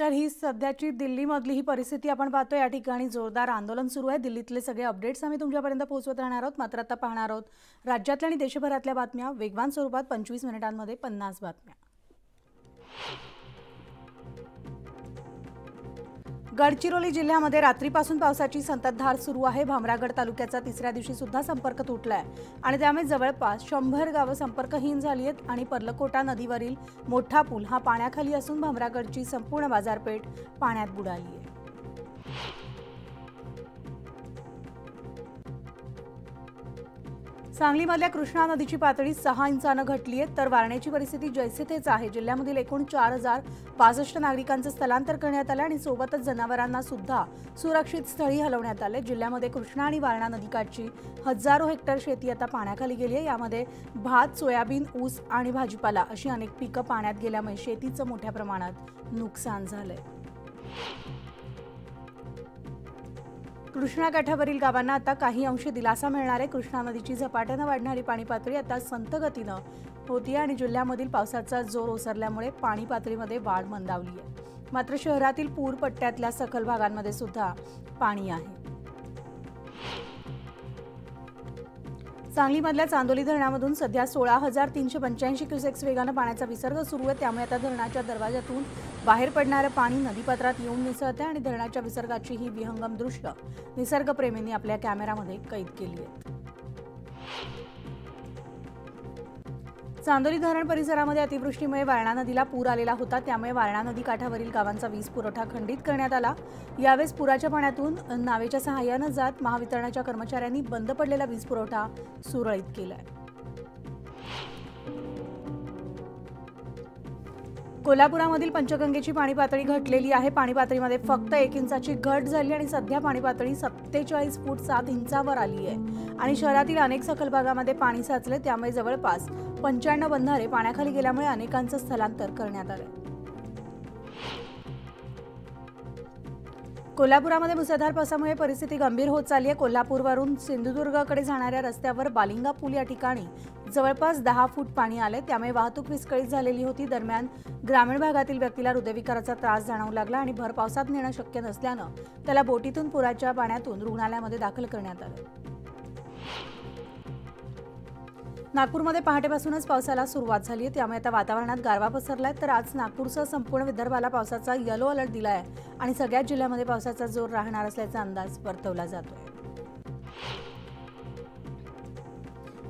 तर ही सध्याची दिल्लीमधली ही परिस्थिती आपण पाहतो। या ठिकाणी जोरदार आंदोलन सुरू आहे। दिल्लीतले सगळे अपडेट्स आम्ही तुमच्यापर्यंत पोहोचवत राहणार आहोत। मात्र आता पाहणार आहोत राज्यातल्या आणि देशभरातल्या बातम्या वेगवान स्वरूपात 25 मिनिटांमध्ये 50 बातम्या। गडचिरोली जिल्ह्यामध्ये रात्रीपासून पावसाची संततधार सुरू आहे। भामरागड तालुक्याचा तिसऱ्या दिवशी सुद्धा संपर्क तुटलाय आणि त्यामुळे जवळपास 100 गावं संपर्कहीन झाली आहेत आणि पर्लकोटा नदीवरील मोठा पूल हा पाण्याखाली असून भामरागडची संपूर्ण बाजारपेठ पाण्यात बुडाली आहे। सांगलीमधल्या कृष्णा नदीची पातळी 6 इंचानं घटली आहे तर वारण्याची परिस्थिती जैसे तेच आहे। जिल्ह्यामधील एकूण 4065 नागरिकांचं स्थलांतर करण्यात आलं आणि सोबतच जनावरांना सुद्धा सुरक्षित स्थळी हलवण्यात आले। जिल्ह्यामध्ये कृष्णा आणि वारणा नदीकाठची हजारो हेक्टर शेती आता पाण्याखाली गेली आहे। यामध्ये भात, सोयाबीन, ऊस आणि भाजीपाला अशी अनेक पिकं पाण्यात गेल्यामुळे शेतीचं मोठ्या प्रमाणात नुकसान झालंय। कृष्णा काठावरील गावांना आता काही अंशी दिलासा मिळणार आहे। कृष्णा नदीची झपाट्याने वाढणारी पाणी पातळी आता संथ गतीने होती आणि जिल्ह्यामधील पावसाचा जोर ओसरल्यामुळे पाणी पातळीमध्ये वाढ मंदावली आहे। मात्र शहरातील पूर पट्ट्यातल्या सखल भागांमध्ये सुद्धा पाणी आहे। सांगलीमधल्या चांदोली धरणामधून सध्या 16,385 क्युसेक्स वेगाने पाण्याचा विसर्ग सुरू आहे। त्यामुळे आता धरणाच्या दरवाजातून बाहेर पडणारे पाणी नदीपात्रात येऊन मिसळते आणि धरणाच्या विसर्गाची ही विहंगम दृश्य निसर्गप्रेमींनी आपल्या कॅमेरामध्ये कैद केली आहेत। चांदोली धरण परिसरामध्ये अतिवृष्टीमुळे वारणा नदीला पूर आलेला होता। त्यामुळे वारणा नदी काठावरील गावांचा वीज पुरवठा खंडित करण्यात आला। यावेळेस पुराच्या पाण्यातून नावेच्या सहाय्याने जात महावितरणाच्या कर्मचाऱ्यांनी बंद पडलेला वीज पुरवठा सुरळीत केलाय। कोल्हापुरामधील पंचगंगेची पाणी पातळी घटलेली आहे। पाणी पातळीमध्ये फक्त 1 इंचाची घट झाली आणि सध्या पाणी पातळी 47 फूट 7 इंचावर आली आहे आणि शहरातील अनेक सखल भागामध्ये पाणी साचले। त्यामुळे जवळपास 95 बंधारे पाण्याखाली गेल्यामुळे अनेकांचं स्थलांतर करण्यात आले। कोल्हापुरामध्ये मुसळधार पावसामुळे परिस्थिती गंभीर होत चालली आहे। कोल्हापूरवरून सिंधुदुर्गकडे जाणाऱ्या रस्त्यावर बालिंगा पूल या ठिकाणी जवळपास 10 फूट पाणी आले। त्यामुळे वाहतूक विस्कळीत झालेली होती। दरम्यान ग्रामीण भागातील व्यक्तीला हृदयविकाराचा त्रास जाणवू लागला आणि भर पावसात नेणं शक्य नसल्यानं त्याला बोटीतून पुराच्या पाण्यातून रुग्णालयामध्ये दाखल करण्यात आलं। नागपूरमध्ये पहाटेपासूनच पावसाला सुरुवात झाली आहे। त्यामुळे आता वातावरणात गारवा पसरलाय तर आज नागपूरसह संपूर्ण विदर्भाला पावसाचा येलो अलर्ट दिला आहे आणि सगळ्याच जिल्ह्यामध्ये पावसाचा जोर राहणार असल्याचा अंदाज वर्तवला जातोय।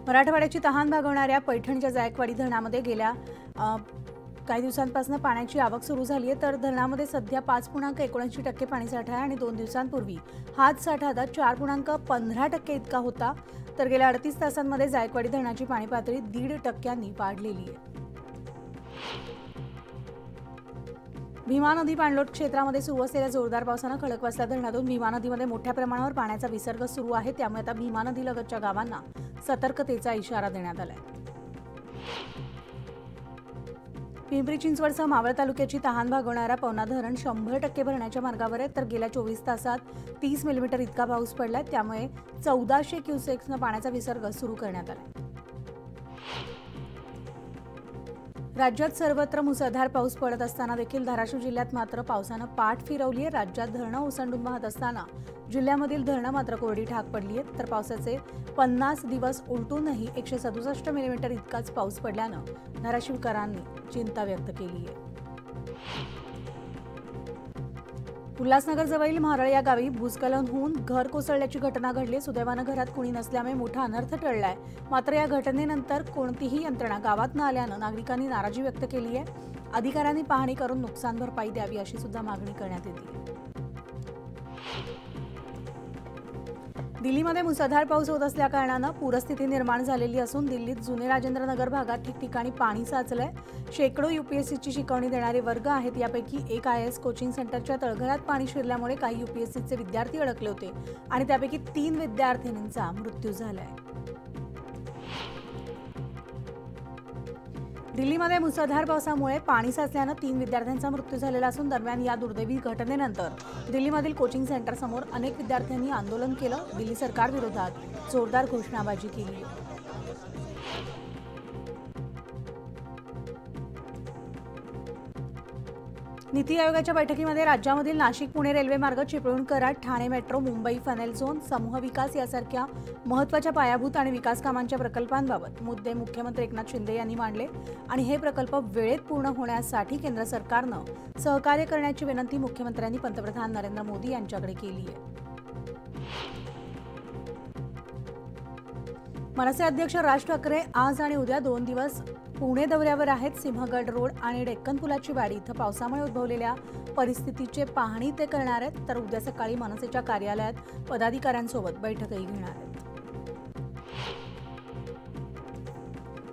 मराठवाड्याची तहान भागवणाऱ्या पैठणच्या जायकवाडी धरणामध्ये गेल्या काही दिवसांपासून पाण्याची आवक सुरू झाली आहे तर धरणामध्ये सध्या 5.79% पाणीसाठा आहे आणि 2 दिवसांपूर्वी हाच साठा आता 4.15% इतका होता तर गेल्या 38 तासांमध्ये जायकवाडी धरणाची पाणी पातळी 1.5% वाढलेली आहे। भीमा नदी पाणलोट क्षेत्रामध्ये सुरू असलेल्या जोरदार पावसाने खडकवासला धरणातून भीमा नदीमध्ये मोठ्या प्रमाणावर पाण्याचा विसर्ग सुरू आहे। त्यामुळे आता भीमा नदीलगतच्या गावांना सतर्कतेचा इशारा देण्यात आलाय। पिंपरी चिंचवडसह मावळ तालुक्याची तहान भागवणारा पवना धरण 100% भरण्याच्या मार्गावर आहे तर गेल्या 24 तासात 30 मिलीमीटर इतका पाऊस पडलाय। त्यामुळे 1400 क्युसेक्सनं पाण्याचा विसर्ग सुरू करण्यात आला। राज्यात सर्वत्र मुसळधार पाऊस पडत असताना देखील धाराशिव जिल्ह्यात मात्र पावसानं पाठ फिरवली आहे। राज्यात धरणं ओसंडून वाहत असताना जिल्ह्यामधील धरणं मात्र कोरडी ठाक पडली आहेत तर पावसाचे 50 दिवस उलटूनही 167 मिलीमीटर इतकाच पाऊस पडल्यानं धाराशिवकरांनी चिंता व्यक्त केली आहे। उल्हासनगर जवळील म्हारळ या गावी भूस्खलन होऊन घर कोसळल्याची घटना घडली। सुदैवानं घरात कुणी नसल्यामुळे मोठा अनर्थ टळलाय। मात्र या घटनेनंतर कोणतीही यंत्रणा गावात न आल्यानं नागरिकांनी नाराजी व्यक्त केली आहे। अधिकाऱ्यांनी पाहणी करून नुकसान भरपाई द्यावी अशी सुद्धा मागणी करण्यात येते। दिल्लीमध्ये मुसळधार पाऊस होत असल्या कारणानं पूरस्थिती निर्माण झालेली असून दिल्लीत जुने राजेंद्र नगर भागात ठिकठिकाणी पाणी साचलंय। शेकडो यूपीएससीची शिकवणी देणारे वर्ग आहेत। यापैकी एक IAS कोचिंग सेंटरच्या तळघरात पाणी शिरल्यामुळे काही यूपीएससीचे विद्यार्थी अडकले होते आणि त्यापैकी 3 विद्यार्थिनींचा मृत्यू झालाय। दिल्लीमध्ये मुसळधार पावसामुळे पाणी साचल्यानं 3 विद्यार्थ्यांचा मृत्यू झालेला असून दरम्यान या दुर्दैवी घटनेनंतर दिल्लीमधील कोचिंग सेंटरसमोर अनेक विद्यार्थ्यांनी आंदोलन केलं। दिल्ली सरकारविरोधात जोरदार घोषणाबाजी केली। नीती आयोगाच्या बैठकीमध्ये राज्यामधील नाशिक पुणे रेल्वे मार्ग, Chiplun Karad, Thane metro, Mumbai funnel zone, समूह विकास यासारख्या महत्त्वाच्या पायाभूत आणि विकास कामांच्या प्रकल्पांबाबत मुद्दे मुख्यमंत्री एकनाथ शिंदे यांनी मांडले आणि हे प्रकल्प वेळेत पूर्ण होण्यासाठी केंद्र सरकारनं सहकार्य करण्याची विनंती मुख्यमंत्र्यांनी पंतप्रधान नरेंद्र मोदी यांच्याकडे केली आहे। मनसे अध्यक्ष राज ठाकरे आज आणि उद्या 2 दिवस पुणे दौऱ्यावर आहेत। सिंहगड रोड आणि डेक्कन पुलाची वाडी इथं पावसामुळे उद्भवलेल्या परिस्थितीचे पाहणी ते करणार आहेत, तर उद्या सकाळी मनसेच्या कार्यालयात पदाधिकाऱ्यांसोबत बैठकही घेणार आहेत।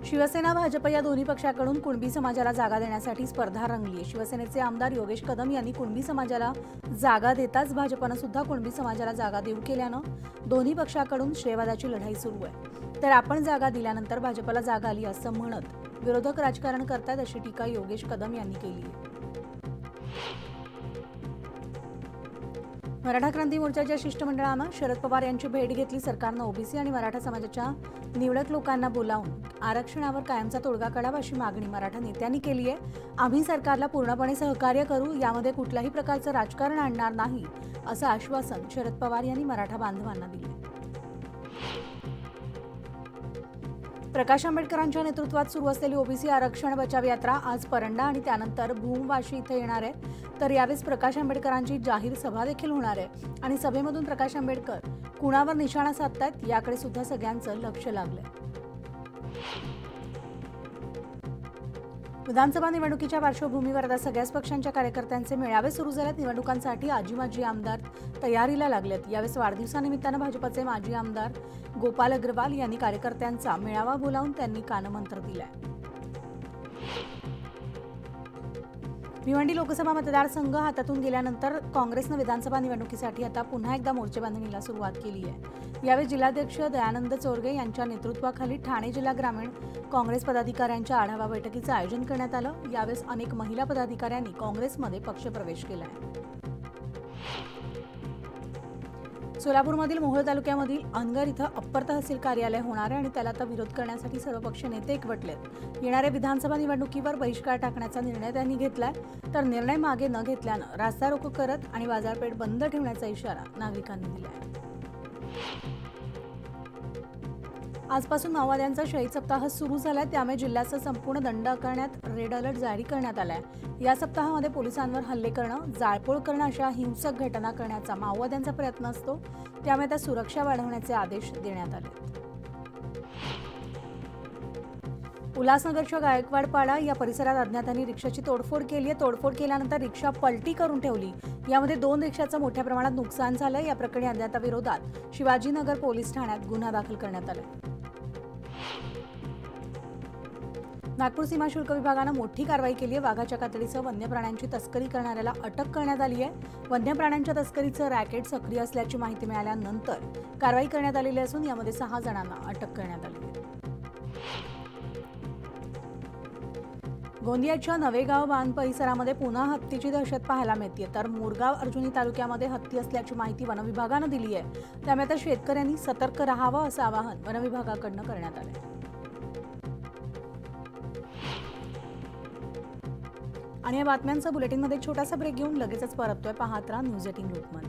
शिवसेना भाजप या दोन्ही पक्षाकडून कुणबी समाजाला जागा देण्यासाठी स्पर्धा रंगली। शिवसेनेचे आमदार योगेश कदम यांनी कुणबी समाजाला जागा देताच भाजपनं सुद्धा कुणबी समाजाला जागा देऊ केल्यानं दोन्ही पक्षाकडून श्रेयवादाची लढाई सुरू आहे। तर आपण जागा दिल्यानंतर भाजपला जागा आली असं म्हणत विरोधक राजकारण करतात, अशी टीका योगेश कदम यांनी केली आहे। मराठा क्रांती मोर्चाच्या शिष्टमंडळानं शरद पवार यांची भेट घेतली। सरकारनं ओबीसी आणि मराठा समाजाच्या निवडक लोकांना बोलावून आरक्षणावर कायमचा तोडगा काढावा अशी मागणी मराठा नेत्यांनी केली आहे। आम्ही सरकारला पूर्णपणे सहकार्य करू, यामध्ये कुठल्याही प्रकारचं राजकारण आणणार नाही असं आश्वासन शरद पवार यांनी मराठा बांधवांना दिले। प्रकाश आंबेडकरांच्या नेतृत्वात सुरू असलेली ओबीसी आरक्षण बचाव यात्रा आज परंडा आणि त्यानंतर भूमवाशी इथे येणार आहे। तर यावेळेस प्रकाश आंबेडकरांची जाहीर सभा देखील होणार आहे आणि सभेमधून प्रकाश आंबेडकर कुणावर निशाणा साधतायत याकडे सुद्धा सगळ्यांचं लक्ष लागलंय। विधानसभा निवडणुकीच्या पार्श्वभूमीवर आता सगळ्याच पक्षांच्या कार्यकर्त्यांचे मेळावे सुरू झालेत। निवडणुकांसाठी आजी माजी आमदार तयारीला लागलेत। यावेळेस वाढदिवसानिमित्तानं भाजपचे माजी आमदार गोपाल अग्रवाल यांनी कार्यकर्त्यांचा मेळावा बोलावून त्यांनी कानमंत्र दिलाय। भिवंडी लोकसभा मतदारसंघ हातातून गेल्यानंतर काँग्रेसनं विधानसभा निवडणुकीसाठी आता पुन्हा एकदा मोर्चेबांधणीला सुरुवात केली आहे। यावेळी जिल्हाध्यक्ष दयानंद चोरगे यांच्या नेतृत्वाखाली ठाणे जिल्हा ग्रामीण काँग्रेस पदाधिकाऱ्यांच्या आढावा बैठकीचं आयोजन करण्यात आलं। यावेळेस अनेक महिला पदाधिकाऱ्यांनी काँग्रेसमध्ये पक्षप्रवेश केला आहे। सोलापूरमधील मोहोळ तालुक्यामधील अनगर इथं अप्पर तहसील कार्यालय होणार आहे आणि त्याला आता विरोध करण्यासाठी सर्व पक्ष नेते एकवटलेत। येणाऱ्या विधानसभा निवडणुकीवर बहिष्कार टाकण्याचा निर्णय त्यांनी घेतलाय, तर निर्णय मागे न घेतल्यानं रास्ता रोको करत आणि बाजारपेठ बंद ठेवण्याचा इशारा नागरिकांनी दिलाय। आजपासून माओवाद्यांचा शहीद सप्ताह सुरू झालाय, त्यामुळे जिल्ह्याचा संपूर्ण दंड आकारण्यात रेड अलर्ट जारी करण्यात आलाय। या सप्ताहामध्ये पोलिसांवर हल्ले करणं, जाळपोळ करणं अशा हिंसक घटना करण्याचा माओवाद्यांचा प्रयत्न असतो, त्यामुळे त्या सुरक्षा वाढवण्याचे आदेश देण्यात आले। उल्हासनगरच्या गायकवाडपाडा या परिसरात अज्ञातांनी रिक्षाची तोडफोड केली आहे। तोडफोड केल्यानंतर रिक्षा पलटी करून ठेवली। यामध्ये 2 रिक्षाचं मोठ्या प्रमाणात नुकसान झालं। या प्रकरणी अज्ञाताविरोधात शिवाजीनगर पोलीस ठाण्यात गुन्हा दाखल करण्यात आला। नागपूर सीमा शुल्क विभागानं मोठी कारवाई केली आहे। वाघाच्या कातडीसह वन्य प्राण्यांची तस्करी करणाऱ्याला अटक करण्यात आली आहे। वन्य प्राण्यांच्या तस्करीचं रॅकेट सक्रिय असल्याची माहिती मिळाल्यानंतर कारवाई करण्यात आलेली असून यामध्ये 6 जणांना अटक करण्यात आली आहे। गोंदियाच्या नवेगाव बांध परिसरामध्ये पुन्हा हत्तीची दहशत पाहायला मिळते, तर मोरगाव अर्जुनी तालुक्यामध्ये हत्ती असल्याची माहिती वनविभागानं दिली आहे। त्यामुळे आता शेतकऱ्यांनी सतर्क राहावं असं आवाहन वनविभागाकडून करण्यात आलं आहे। आणि या बातम्यांचा बुलेटिनमध्ये छोटासा ब्रेक घेऊन लगेचच परततोय। पाहत राहा न्यूज 18 ग्रुपमध्ये।